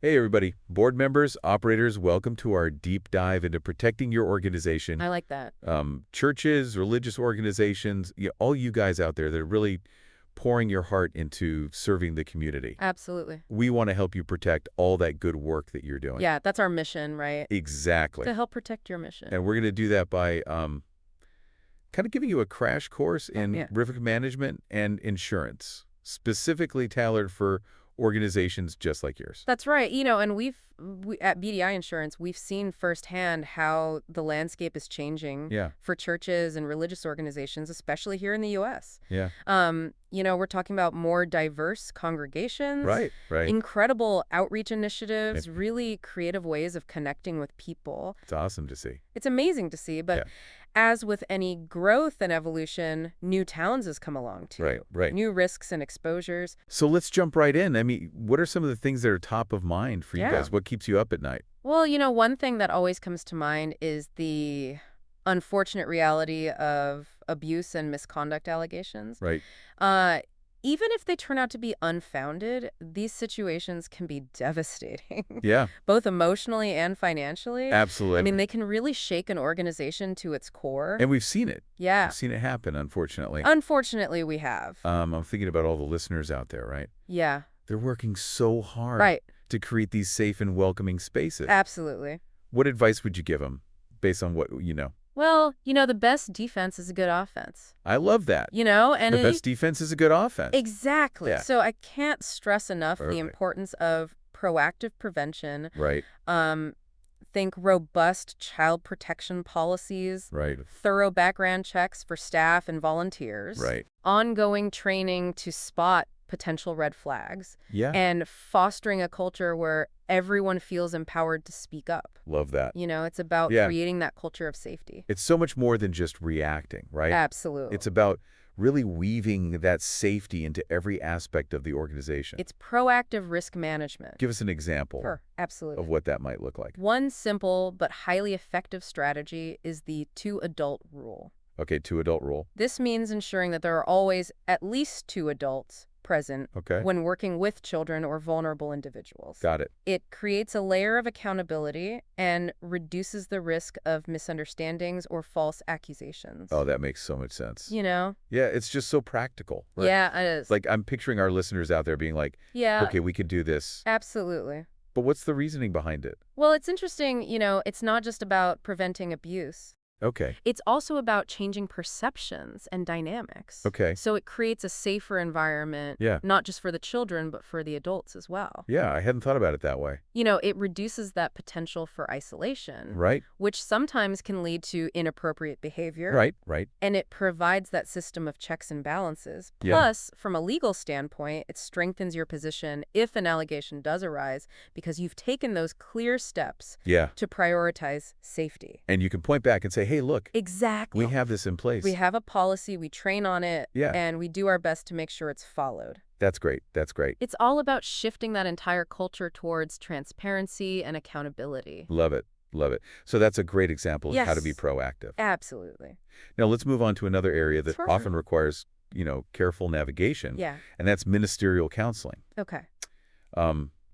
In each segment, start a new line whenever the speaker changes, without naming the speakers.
Hey, everybody. Board members, operators, welcome to our deep dive into protecting your organization.
I like that.
Churches, religious organizations, all you guys out there that are really pouring your heart into serving the community.
Absolutely.
We want to help you protect all that good work that you're doing.
Yeah, that's our mission, right?
Exactly.
To help protect your mission.
And we're going to do that by kind of giving you a crash course in risk management and insurance, specifically tailored for organizations just like yours.
That's right. And we at BDI Insurance, we've seen firsthand how the landscape is changing for churches and religious organizations, especially here in the U.S.
Yeah.
We're talking about more diverse congregations.
Right.
Incredible outreach initiatives, really creative ways of connecting with people.
It's awesome to see.
It's amazing to see, but as with any growth and evolution, new challenges come along too.
Right.
New risks and exposures.
So let's jump right in. I mean, what are some of the things that are top of mind for you guys? What keeps you up at night?
Well, one thing that always comes to mind is the unfortunate reality of abuse and misconduct allegations.
Right.
Even if they turn out to be unfounded, these situations can be devastating.
Yeah.
Both emotionally and financially.
Absolutely.
I mean, they can really shake an organization to its core.
And we've seen it.
Yeah.
We've seen it happen, unfortunately.
Unfortunately, we have.
I'm thinking about all the listeners out there, right?
Yeah.
They're working so hard to create these safe and welcoming spaces.
Absolutely.
What advice would you give them based on what you know?
Well, the best defense is a good offense.
I love that.
And
the best defense is a good offense.
Exactly.
Yeah.
So I can't stress enough the importance of proactive prevention.
Right.
Think robust child protection policies.
Right.
Thorough background checks for staff and volunteers.
Right.
Ongoing training to spot potential red flags.
Yeah.
And fostering a culture where everyone feels empowered to speak up.
Love that.
It's about creating that culture of safety.
It's so much more than just reacting, right?
Absolutely.
It's about really weaving that safety into every aspect of the organization.
It's proactive risk management.
Give us an example
Absolutely.
of what that might look like.
One simple but highly effective strategy is the two-adult rule.
Okay, two-adult rule.
This means ensuring that there are always at least two adults present when working with children or vulnerable individuals.
Got it.
It creates a layer of accountability and reduces the risk of misunderstandings or false accusations.
Oh, that makes so much sense.
Yeah,
it's just so practical. Right?
Yeah, it is.
Like, I'm picturing our listeners out there being like, okay, we could do this.
Absolutely.
But what's the reasoning behind it?
Well, it's interesting, it's not just about preventing abuse.
Okay.
It's also about changing perceptions and dynamics.
Okay.
So it creates a safer environment, not just for the children, but for the adults as well.
Yeah, I hadn't thought about it that way.
It reduces that potential for isolation.
Right.
Which sometimes can lead to inappropriate behavior.
Right.
And it provides that system of checks and balances. Plus, from a legal standpoint, it strengthens your position if an allegation does arise because you've taken those clear steps to prioritize safety.
And you can point back and say, hey, look.
Exactly.
We have this in place.
We have a policy, we train on it, and we do our best to make sure it's followed.
That's great. It's
all about shifting that entire culture towards transparency and accountability.
Love it. So that's a great example of how to be proactive.
Absolutely.
Now let's move on to another area that often requires, careful navigation.
Yeah.
And that's ministerial counseling.
Okay.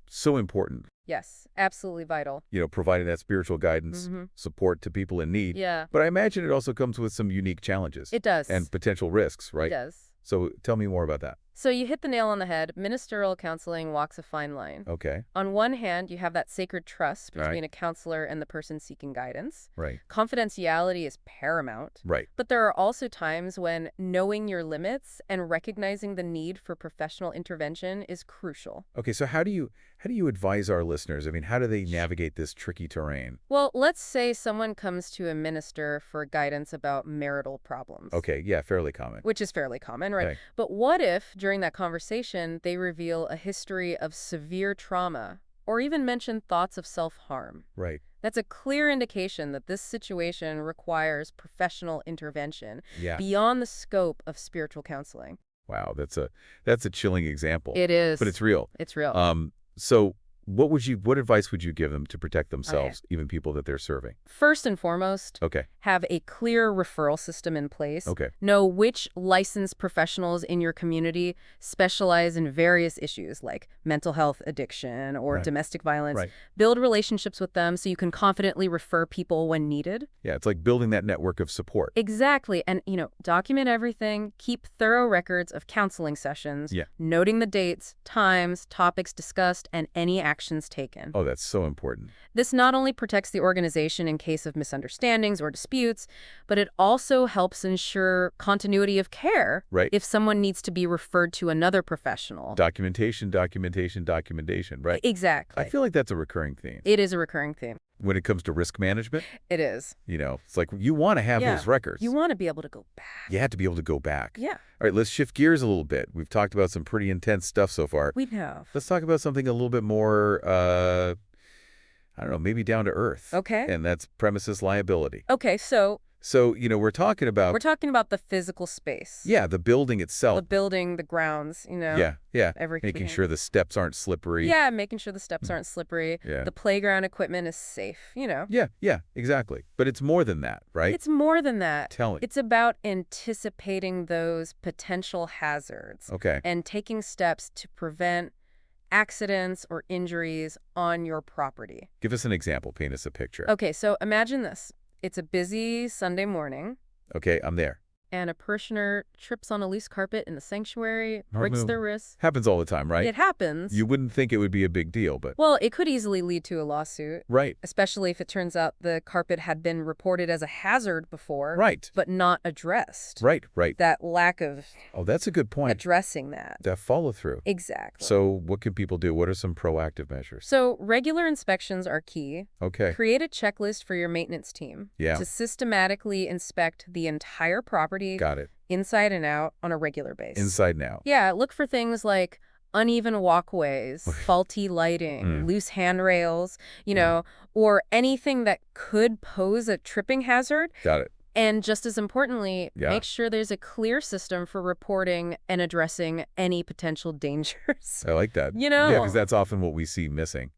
So important.
Yes, absolutely vital.
Providing that spiritual guidance, support to people in need.
Yeah.
But I imagine it also comes with some unique challenges.
It does.
And potential risks, right?
It does.
So tell me more about that.
So you hit the nail on the head. Ministerial counseling walks a fine line.
Okay.
On one hand, you have that sacred trust between a counselor and the person seeking guidance.
Right.
Confidentiality is paramount.
Right.
But there are also times when knowing your limits and recognizing the need for professional intervention is crucial.
Okay, so how do you advise our listeners? I mean, how do they navigate this tricky terrain?
Well, let's say someone comes to a minister for guidance about marital problems.
Okay, yeah, fairly common.
Which is fairly common, right?
Okay.
But what if, during that conversation, they reveal a history of severe trauma or even mention thoughts of self-harm?
Right.
That's a clear indication that this situation requires professional intervention beyond the scope of spiritual counseling.
Wow, that's a chilling example.
It is.
But it's real.
It's real.
So What advice would you give them to protect themselves, even people that they're serving?
First and foremost,
Okay.
have a clear referral system in place.
Okay.
Know which licensed professionals in your community specialize in various issues like mental health, addiction, or domestic violence.
Right.
Build relationships with them so you can confidently refer people when needed.
Yeah, it's like building that network of support.
Exactly. And, document everything. Keep thorough records of counseling sessions, noting the dates, times, topics discussed, and any actions taken.
Oh, that's so important.
This not only protects the organization in case of misunderstandings or disputes, but it also helps ensure continuity of care if someone needs to be referred to another professional.
Documentation, right?
Exactly.
I feel like that's a recurring theme.
It is a recurring theme.
When it comes to risk management?
It is.
It's like you want to have those records.
You want to be able to go back.
You have to be able to go back.
Yeah.
All right, let's shift gears a little bit. We've talked about some pretty intense stuff so far.
We have.
Let's talk about something a little bit more, I don't know, maybe down to earth.
Okay.
And that's premises liability.
Okay, so
we're talking about
the physical space.
Yeah, the building itself.
The building, the grounds,
Yeah.
everything.
Making sure the steps aren't slippery.
Yeah, making sure the steps aren't slippery.
Yeah.
The playground equipment is safe,
Yeah, exactly. But it's more than that, right?
It's more than that.
Tell me.
It's about anticipating those potential hazards.
Okay.
And taking steps to prevent accidents or injuries on your property.
Give us an example. Paint us a picture.
Okay, so imagine this. It's a busy Sunday morning.
Okay, I'm there.
And a parishioner trips on a loose carpet in the sanctuary, breaks their wrist.
Happens all the time, right?
It happens.
You wouldn't think it would be a big deal, but...
Well, it could easily lead to a lawsuit.
Right.
Especially if it turns out the carpet had been reported as a hazard before.
Right.
But not addressed.
Right.
That lack of...
Oh, that's a good point.
Addressing that.
That follow-through.
Exactly.
So what can people do? What are some proactive measures?
So regular inspections are key.
Okay.
Create a checklist for your maintenance team.
Yeah.
To systematically inspect the entire property.
Got it.
Inside and out on a regular basis.
Inside and out.
Yeah, look for things like uneven walkways, faulty lighting, loose handrails, or anything that could pose a tripping hazard.
Got it.
And just as importantly, make sure there's a clear system for reporting and addressing any potential dangers.
I like that.
Yeah,
because that's often what we see missing.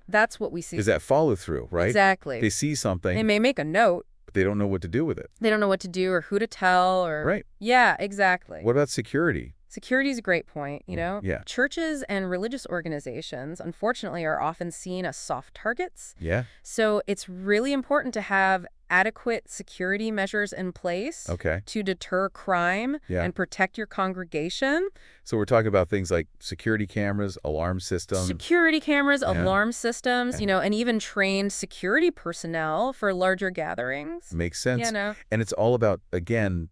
That's what we see.
Is that follow-through, right?
Exactly.
They see something.
They may make a note.
But they don't know what to do with it.
They don't know what to do or who to tell or...
Right.
Yeah, exactly.
What about security?
Security is a great point,
Yeah.
Churches and religious organizations, unfortunately, are often seen as soft targets.
Yeah.
So it's really important to have adequate security measures in place to deter crime and protect your congregation.
So we're talking about things like security cameras, alarm systems.
Alarm systems, and even trained security personnel for larger gatherings.
Makes sense. And it's all about, again,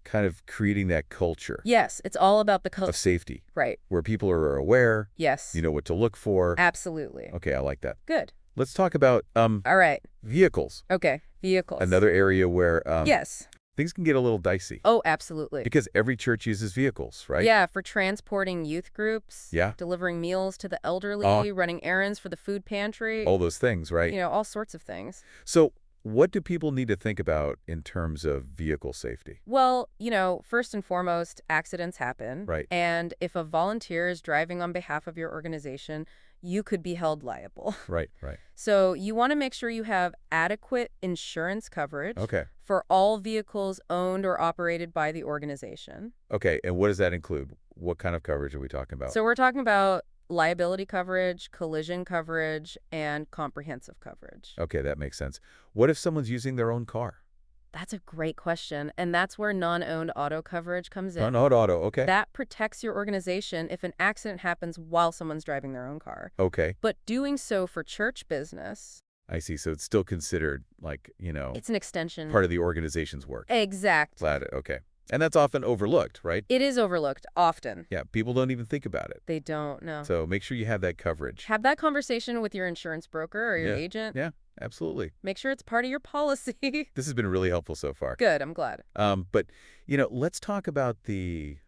kind of creating that culture.
Yes, it's all about the culture.
Of safety.
Right.
Where people are aware.
Yes.
You know what to look for.
Absolutely.
Okay, I like that.
Good.
Let's talk about
all right.
Vehicles.
Okay, vehicles.
Another area where
yes.
Things can get a little dicey.
Oh, absolutely.
Because every church uses vehicles, right?
Yeah, for transporting youth groups.
Yeah.
Delivering meals to the elderly, running errands for the food pantry.
All those things, right?
All sorts of things.
So what do people need to think about in terms of vehicle safety?
Well, first and foremost, accidents happen.
Right.
And if a volunteer is driving on behalf of your organization, you could be held liable.
Right.
So you want to make sure you have adequate insurance coverage for all vehicles owned or operated by the organization.
Okay, and what does that include? What kind of coverage are we talking about?
So we're talking about liability coverage, collision coverage, and comprehensive coverage.
Okay, that makes sense. What if someone's using their own car?
That's a great question, and that's where non-owned auto coverage comes in.
Non-owned auto, okay.
That protects your organization if an accident happens while someone's driving their own car.
Okay.
But doing so for church business...
I see, so it's still considered like,
It's an extension.
Part of the organization's work.
Exactly.
Okay. And that's often overlooked, right?
It is overlooked, often.
Yeah, people don't even think about it.
They don't, no.
So make sure you have that coverage.
Have that conversation with your insurance broker or your agent.
Yeah, absolutely.
Make sure it's part of your policy.
This has been really helpful so far.
Good, I'm glad.
But, let's talk about the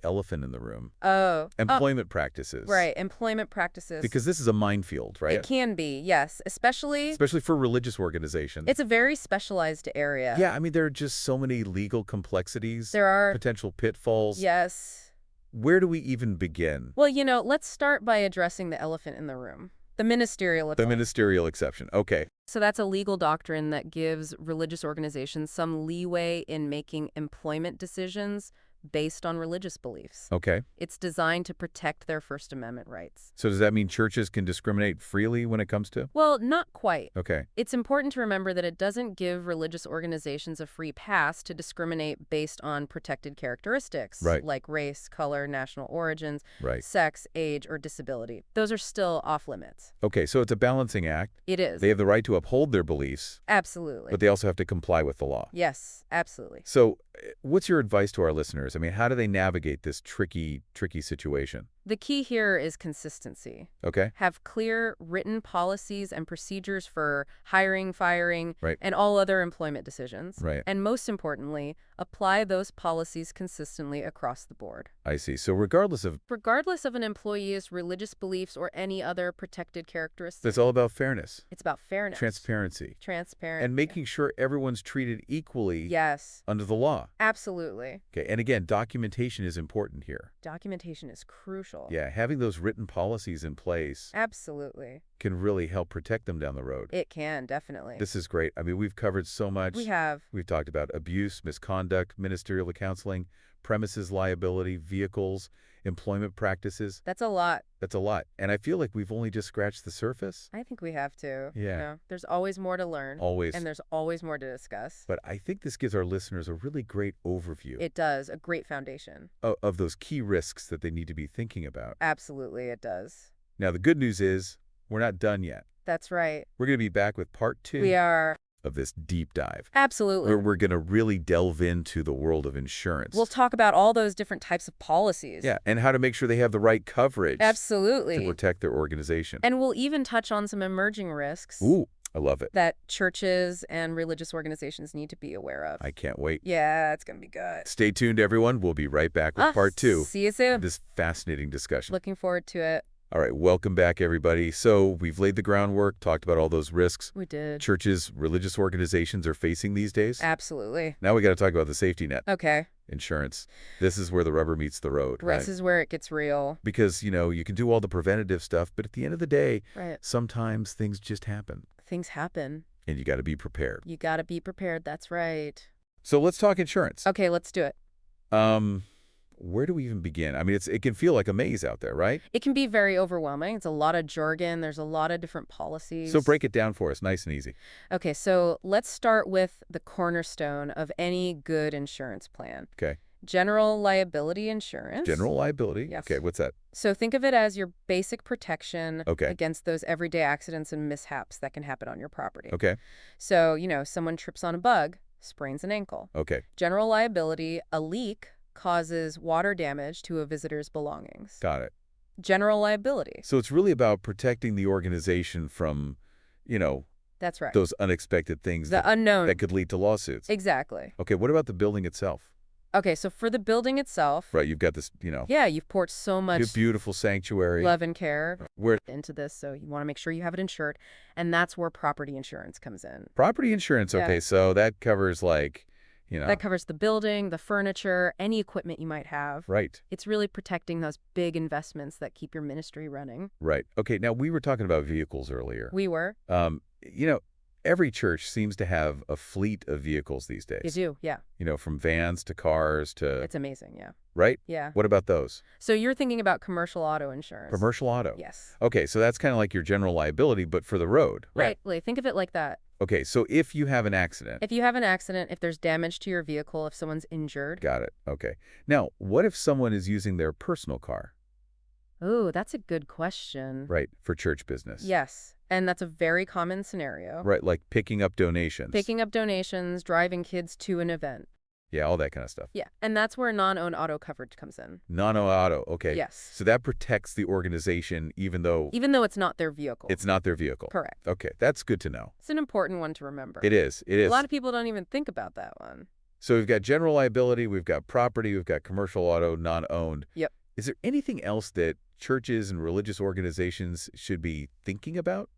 elephant in the room.
Oh.
Employment practices.
Right, employment practices.
Because this is a minefield, right?
It can be, yes. Especially
for religious organizations.
It's a very specialized area.
Yeah, I mean, there are just so many legal complexities.
There are.
Potential pitfalls.
Yes.
where do we even begin?
Well, let's start by addressing the elephant in the room. The ministerial exception.
The ministerial exception. Okay.
So that's a legal doctrine that gives religious organizations some leeway in making employment decisions based on religious beliefs.
Okay.
It's designed to protect their First Amendment rights.
So does that mean churches can discriminate freely when it comes to?
Well, not quite.
Okay.
It's important to remember that it doesn't give religious organizations a free pass to discriminate based on protected characteristics,
right,
like race, color, national origins,
right,
sex, age, or disability. Those are still off limits.
Okay, so it's a balancing act.
It is.
They have the right to uphold their beliefs.
Absolutely.
But they also have to comply with the law.
Yes, absolutely.
So what's your advice to our listeners? I mean, how do they navigate this tricky situation?
The key here is consistency.
Okay.
Have clear written policies and procedures for hiring, firing,
right,
and all other employment decisions.
Right.
And most importantly, apply those policies consistently across the board.
I see. So regardless of
an employee's religious beliefs or any other protected characteristics.
It's all about fairness.
It's about fairness.
Transparency.
And
making sure everyone's treated equally.
Yes.
Under the law.
Absolutely.
Okay. And again, documentation is important here.
Documentation is crucial.
Yeah. Having those written policies in place.
Absolutely.
Can really help protect them down the road.
It can, definitely.
This is great. I mean, we've covered so much.
We have.
We've talked about abuse, misconduct, ministerial counseling, premises liability, vehicles, employment practices.
That's a lot.
And I feel like we've only just scratched the surface.
I think we have to.
Yeah.
There's always more to learn.
Always.
And there's always more to discuss.
But I think this gives our listeners a really great overview.
It does. A great foundation.
Of those key risks that they need to be thinking about.
Absolutely, it does.
Now, the good news is we're not done yet.
That's right.
We're going to be back with part 2.
We are.
Of this deep dive.
Absolutely.
We're going to really delve into the world of insurance.
We'll talk about all those different types of policies.
Yeah, and how to make sure they have the right coverage.
Absolutely.
To protect their organization.
And we'll even touch on some emerging risks.
Ooh, I love it.
That churches and religious organizations need to be aware of.
I can't wait.
Yeah, it's going to be good.
Stay tuned, everyone. We'll be right back with part 2.
See you soon.
This fascinating discussion.
Looking forward to it.
All right, welcome back, everybody. So we've laid the groundwork, talked about all those risks.
We did.
Churches, religious organizations are facing these days.
Absolutely.
Now we got to talk about the safety net.
Okay.
Insurance. This is where the rubber meets the road.
This is where it gets real.
Because, you can do all the preventative stuff, but at the end of the day, sometimes things just happen.
Things happen.
And you got to be prepared.
You got to be prepared. That's right.
So let's talk insurance.
Okay, let's do it.
Where do we even begin? I mean, it can feel like a maze out there, right?
It can be very overwhelming. It's a lot of jargon. There's a lot of different policies.
So break it down for us, nice and easy.
Okay, so let's start with the cornerstone of any good insurance plan.
Okay.
General liability insurance.
General liability?
Yes.
Okay, what's that?
So think of it as your basic protection
okay.
against those everyday accidents and mishaps that can happen on your property.
Okay.
So, someone trips on a bug, sprains an ankle.
Okay.
General liability, a leak causes water damage to a visitor's belongings.
Got it.
General liability.
So it's really about protecting the organization from,
That's right.
those unexpected things.
The unknown.
That could lead to lawsuits.
Exactly.
Okay, what about the building itself?
Okay, so for the building itself.
Right, you've got this,
Yeah, you've poured so much
beautiful sanctuary.
love and care into this, so you want to make sure you have it insured. And that's where property insurance comes in.
Property insurance, okay,
Yeah.
So that covers
That covers the building, the furniture, any equipment you might have.
Right.
It's really protecting those big investments that keep your ministry running.
Right. Okay, now we were talking about vehicles earlier.
We were.
Every church seems to have a fleet of vehicles these days.
You do, yeah.
From vans to cars to...
It's amazing, yeah.
Right?
Yeah.
What about those?
So you're thinking about commercial auto insurance.
Commercial auto?
Yes.
Okay, so that's kind of like your general liability, but for the road.
Right. Think of it like that.
Okay, so if you have an accident...
If there's damage to your vehicle, if someone's injured...
Got it. Okay. Now, what if someone is using their personal car?
Oh, that's a good question.
Right, for church business.
Yes, and that's a very common scenario.
Right, like picking up donations.
Driving kids to an event.
Yeah, all that kind of stuff.
Yeah, and that's where non-owned auto coverage comes in.
Non-owned auto, okay.
Yes.
So that protects the organization even though...
Even though it's not their vehicle.
It's not their vehicle.
Correct.
Okay, that's good to know.
It's an important one to remember.
It is.
A lot of people don't even think about that one.
So we've got general liability, we've got property, we've got commercial auto, non-owned.
Yep.
Is there anything else that churches and religious organizations should be thinking about?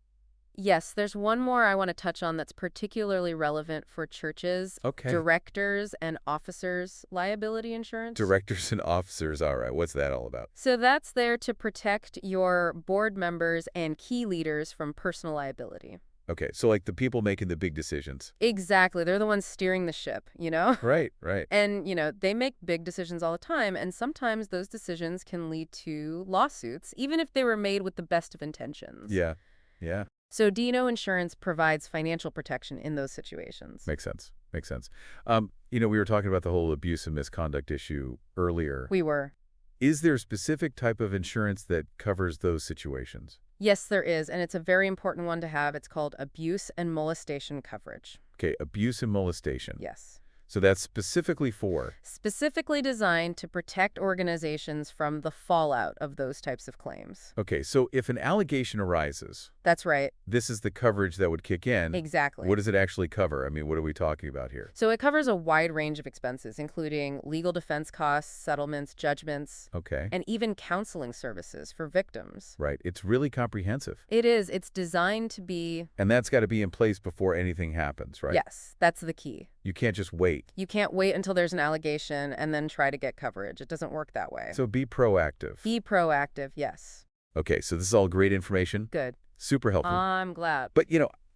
Yes, there's one more I want to touch on that's particularly relevant for churches.
Okay.
Directors and officers liability insurance.
Directors and officers, all right. What's that all about?
So that's there to protect your board members and key leaders from personal liability.
Okay, so like the people making the big decisions.
Exactly. They're the ones steering the ship, you know?
Right, right.
And, they make big decisions all the time, and sometimes those decisions can lead to lawsuits, even if they were made with the best of intentions.
Yeah, yeah.
So D&O insurance provides financial protection in those situations.
Makes sense. Makes sense. We were talking about the whole abuse and misconduct issue earlier.
We were.
Is there a specific type of insurance that covers those situations?
Yes, there is, and it's a very important one to have. It's called abuse and molestation coverage.
Okay, abuse and molestation.
Yes.
So that's specifically for?
Specifically designed to protect organizations from the fallout of those types of claims.
Okay, so if an allegation arises.
That's right.
This is the coverage that would kick in.
Exactly.
What does it actually cover? I mean, what are we talking about here?
So it covers a wide range of expenses, including legal defense costs, settlements, judgments.
Okay.
And even counseling services for victims.
Right. It's really comprehensive.
It is. It's designed to be.
And that's got to be in place before anything happens, right?
Yes, that's the key.
You can't just wait.
You can't wait until there's an allegation and then try to get coverage. It doesn't work that way.
So be proactive.
Be proactive, yes.
Okay, so this is all great information.
Good.
Super helpful.
I'm glad.
But,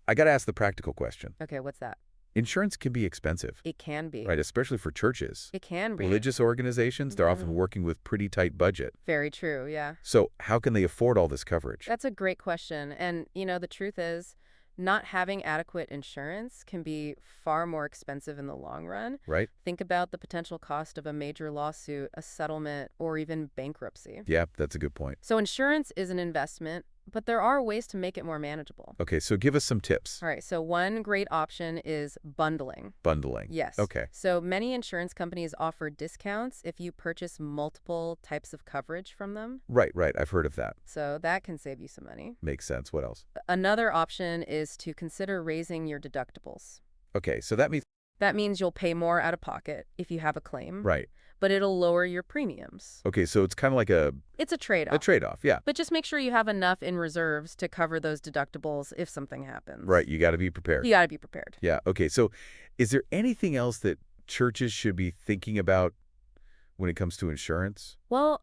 I got to ask the practical question.
Okay, what's that?
Insurance can be expensive.
It can be.
Right, especially for churches.
It can be.
Religious organizations, they're often working with pretty tight budget.
Very true, yeah.
So how can they afford all this coverage?
That's a great question. And, the truth is, not having adequate insurance can be far more expensive in the long run.
Right.
Think about the potential cost of a major lawsuit, a settlement, or even bankruptcy.
Yeah, that's a good point.
So insurance is an investment, but there are ways to make it more manageable.
Okay, so give us some tips.
All right, so one great option is bundling.
Bundling.
Yes.
Okay.
So many insurance companies offer discounts if you purchase multiple types of coverage from them.
Right. I've heard of that.
So that can save you some money.
Makes sense. What else?
Another option is to consider raising your deductibles.
Okay, so that means...
That means you'll pay more out of pocket if you have a claim.
Right.
But it'll lower your premiums.
Okay, so it's kind of like
It's a trade-off.
a trade-off, yeah.
But just make sure you have enough in reserves to cover those deductibles if something happens.
Right, you got to be prepared.
You got to be prepared.
Yeah, okay, so is there anything else that churches should be thinking about when it comes to insurance?
Well,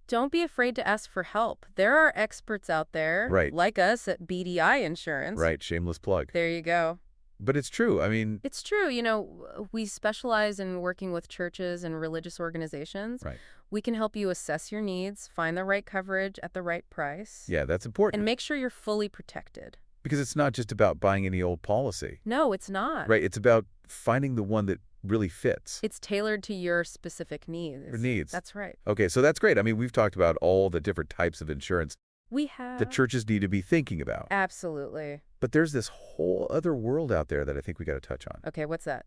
don't be afraid to ask for help. There are experts out there,
right,
like us at BDI Insurance.
Right, shameless plug.
There you go.
But it's true. I mean...
It's true. We specialize in working with churches and religious organizations.
Right.
We can help you assess your needs, find the right coverage at the right price.
Yeah, that's important.
And make sure you're fully protected.
Because it's not just about buying any old policy.
No, it's not.
Right, it's about finding the one that really fits.
It's tailored to your specific needs. That's right.
Okay, so that's great. I mean, we've talked about all the different types of insurance
we have
that churches need to be thinking about.
Absolutely.
But there's this whole other world out there that I think we got to touch on.
Okay, what's that?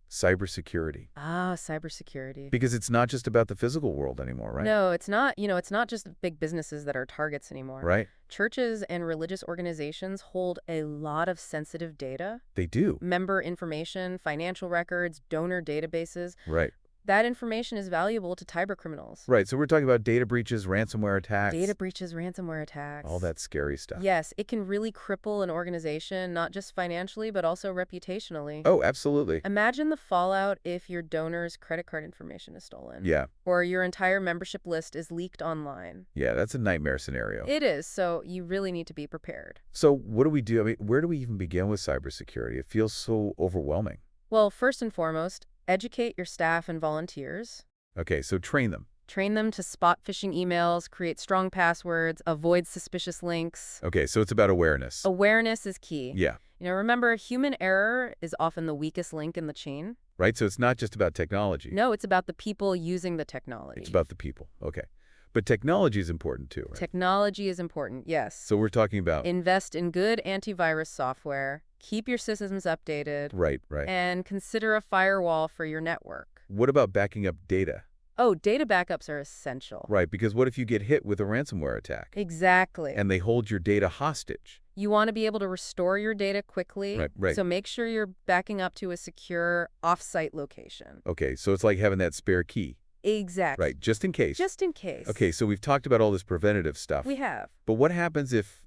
Cybersecurity.
Ah, cybersecurity.
Because it's not just about the physical world anymore, right?
No, it's not. It's not just big businesses that are targets anymore.
Right.
Churches and religious organizations hold a lot of sensitive data.
They do.
Member information, financial records, donor databases.
Right.
That information is valuable to cyber criminals.
Right, so we're talking about data breaches, ransomware attacks.
Data breaches, ransomware attacks.
All that scary stuff.
Yes, it can really cripple an organization, not just financially, but also reputationally.
Oh, absolutely.
Imagine the fallout if your donor's credit card information is stolen.
Yeah.
Or your entire membership list is leaked online.
Yeah, that's a nightmare scenario.
It is, so you really need to be prepared.
So what do we do? I mean, where do we even begin with cybersecurity? It feels so overwhelming.
Well, first and foremost, educate your staff and volunteers.
Okay, so train them.
Train them to spot phishing emails, create strong passwords, avoid suspicious links.
Okay, so it's about awareness.
Awareness is key.
Yeah.
Remember, human error is often the weakest link in the chain.
Right, so it's not just about technology.
No, it's about the people using the technology.
It's about the people. Okay. But technology is important too, right?
Technology is important, yes.
So we're talking about...
Invest in good antivirus software. Keep your systems updated.
Right.
And consider a firewall for your network.
What about backing up data?
Oh, data backups are essential.
Right, because what if you get hit with a ransomware attack?
Exactly.
And they hold your data hostage?
You want to be able to restore your data quickly.
Right.
So make sure you're backing up to a secure off-site location.
Okay, so it's like having that spare key.
Exactly.
Right, just in case.
Just in case.
Okay, so we've talked about all this preventative stuff.
We have.
But what happens if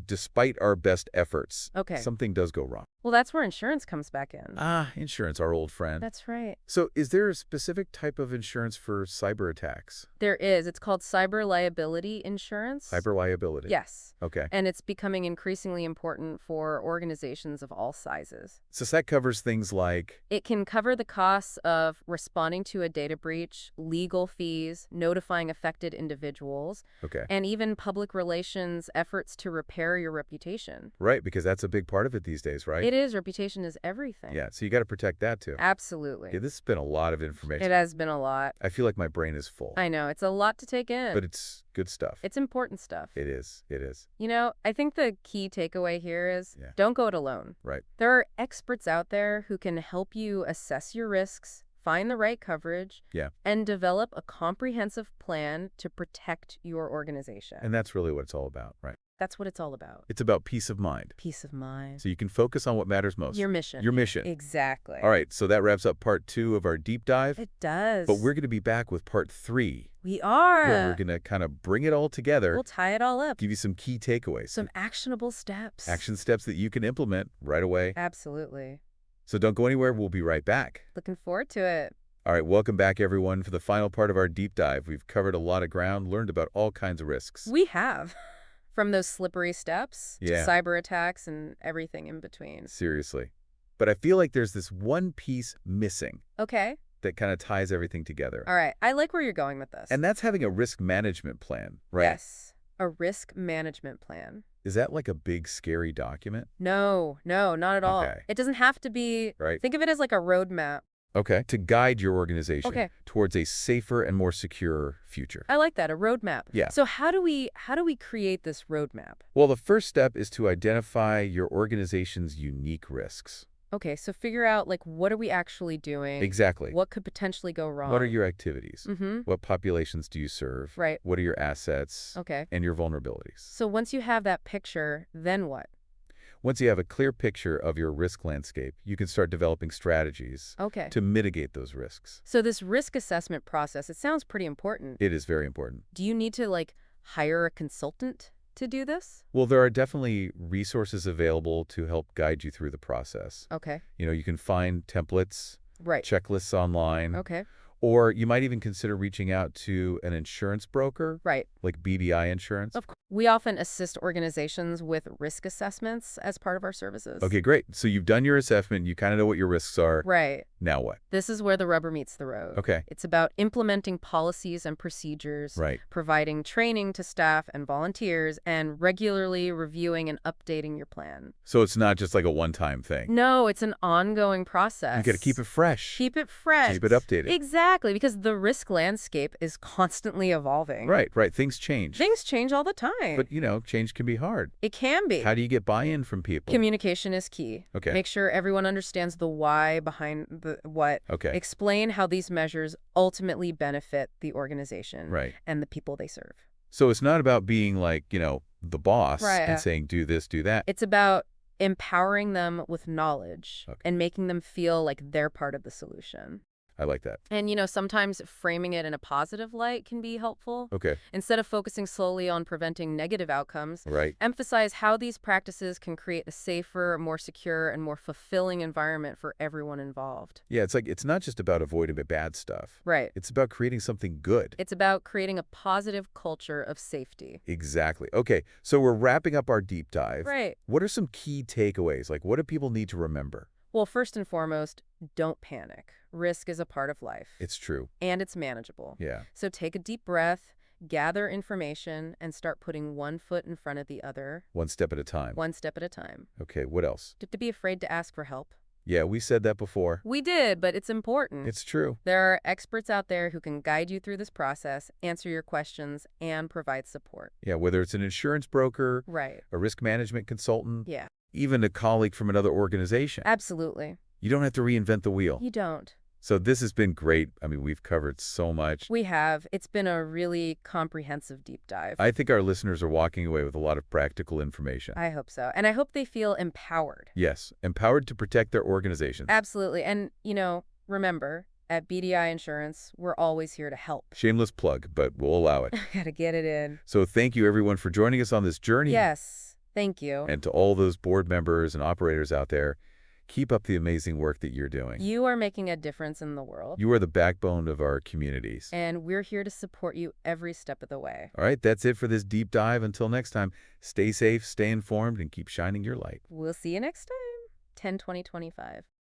despite our best efforts,
Okay.
something does go wrong.
Well, that's where insurance comes back in.
Insurance, our old friend.
That's right.
So is there a specific type of insurance for cyber attacks?
There is. It's called cyber liability insurance.
Cyber liability?
Yes.
Okay.
And it's becoming increasingly important for organizations of all sizes.
So that covers things like?
It can cover the costs of responding to a data breach, legal fees, notifying affected individuals,
okay,
and even public relations efforts to repair your reputation.
Right, because that's a big part of it these days, right?
It is. Reputation is everything.
Yeah, so you got to protect that too.
Absolutely.
Yeah, this has been a lot of information.
It has been a lot.
I feel like my brain is full.
I know. It's a lot to take in.
But it's good stuff.
It's important stuff.
It is. It is.
I think the key takeaway here is don't go it alone.
Right.
There are experts out there who can help you assess your risks, find the right coverage, and develop a comprehensive plan to protect your organization.
And that's really what it's all about, right?
That's what it's all about.
It's about peace of mind.
Peace of mind.
So you can focus on what matters most.
Your mission.
Your mission.
Exactly.
All right, so that wraps up part 2 of our deep dive.
It does.
But we're going to be back with part 3.
We are.
Where we're going to kind of bring it all together.
We'll tie it all up.
Give you some key takeaways.
Some actionable steps.
Action steps that you can implement right away.
Absolutely.
So don't go anywhere. We'll be right back.
Looking forward to it.
All right, welcome back, everyone, for the final part of our deep dive. We've covered a lot of ground, learned about all kinds of risks.
We have. From those slippery steps to cyber attacks and everything in between.
Seriously. But I feel like there's this one piece missing.
Okay.
That kind of ties everything together.
All right. I like where you're going with this.
And that's having a risk management plan, right?
Yes. A risk management plan.
Is that like a big, scary document?
No, not at all.
Okay.
It doesn't have to be.
Right.
Think of it as like a roadmap.
Okay. To guide your organization towards a safer and more secure future.
I like that, a roadmap.
Yeah.
So how do we create this roadmap?
Well, the first step is to identify your organization's unique risks.
Okay, so figure out, what are we actually doing?
Exactly.
What could potentially go wrong?
What are your activities?
Mm-hmm.
What populations do you serve?
Right.
What are your assets?
Okay.
And your vulnerabilities?
So once you have that picture, then what?
Once you have a clear picture of your risk landscape, you can start developing strategies to mitigate those risks.
So this risk assessment process, it sounds pretty important.
It is very important.
Do you need to, hire a consultant to do this?
Well, there are definitely resources available to help guide you through the process.
Okay.
You can find templates, checklists online.
Okay.
Or you might even consider reaching out to an insurance broker,
right,
like BDI Insurance.
Of course. We often assist organizations with risk assessments as part of our services.
Okay, great. So you've done your assessment. You kind of know what your risks are.
Right.
Now what?
This is where the rubber meets the road.
Okay.
It's about implementing policies and procedures, providing training to staff and volunteers, and regularly reviewing and updating your plan.
So it's not just like a one-time thing.
No, it's an ongoing process.
You got to keep it fresh.
Keep it fresh.
Keep it updated.
Exactly, because the risk landscape is constantly evolving.
Right. Things change.
Things change all the time.
But, change can be hard.
It can be.
How do you get buy-in from people?
Communication is key.
Okay.
Make sure everyone understands the why behind the what.
Okay.
Explain how these measures ultimately benefit the organization and the people they serve.
So it's not about being like, the boss and saying, do this, do that.
It's about empowering them with knowledge and making them feel like they're part of the solution.
I like that.
And, sometimes framing it in a positive light can be helpful.
Okay.
Instead of focusing solely on preventing negative outcomes, emphasize how these practices can create a safer, more secure, and more fulfilling environment for everyone involved.
Yeah, it's not just about avoiding the bad stuff.
Right.
It's about creating something good.
It's about creating a positive culture of safety.
Exactly. Okay, so we're wrapping up our deep dive.
Right.
What are some key takeaways? What do people need to remember?
Well, first and foremost, don't panic. Risk is a part of life.
It's true.
And it's manageable.
Yeah.
So take a deep breath, gather information, and start putting one foot in front of the other.
One step at a time.
One step at a time.
Okay, what else?
To be afraid to ask for help.
Yeah, we said that before.
We did, but it's important.
It's true.
There are experts out there who can guide you through this process, answer your questions, and provide support.
Yeah, whether it's an insurance broker,
a
risk management consultant,
yeah,
even a colleague from another organization.
Absolutely.
You don't have to reinvent the wheel.
You don't.
So this has been great. I mean, we've covered so much.
We have. It's been a really comprehensive deep dive.
I think our listeners are walking away with a lot of practical information.
I hope so. And I hope they feel empowered.
Yes, empowered to protect their organizations.
Absolutely. And, remember, At BDI Insurance, we're always here to help.
Shameless plug, but we'll allow it.
Gotta get it in.
So thank you, everyone, for joining us on this journey.
Yes, thank you.
And to all those board members and operators out there, keep up the amazing work that you're doing.
You are making a difference in the world.
You are the backbone of our communities.
And we're here to support you every step of the way.
All right, that's it for this deep dive. Until next time, stay safe, stay informed, and keep shining your light.
We'll see you next time. 10/20/25.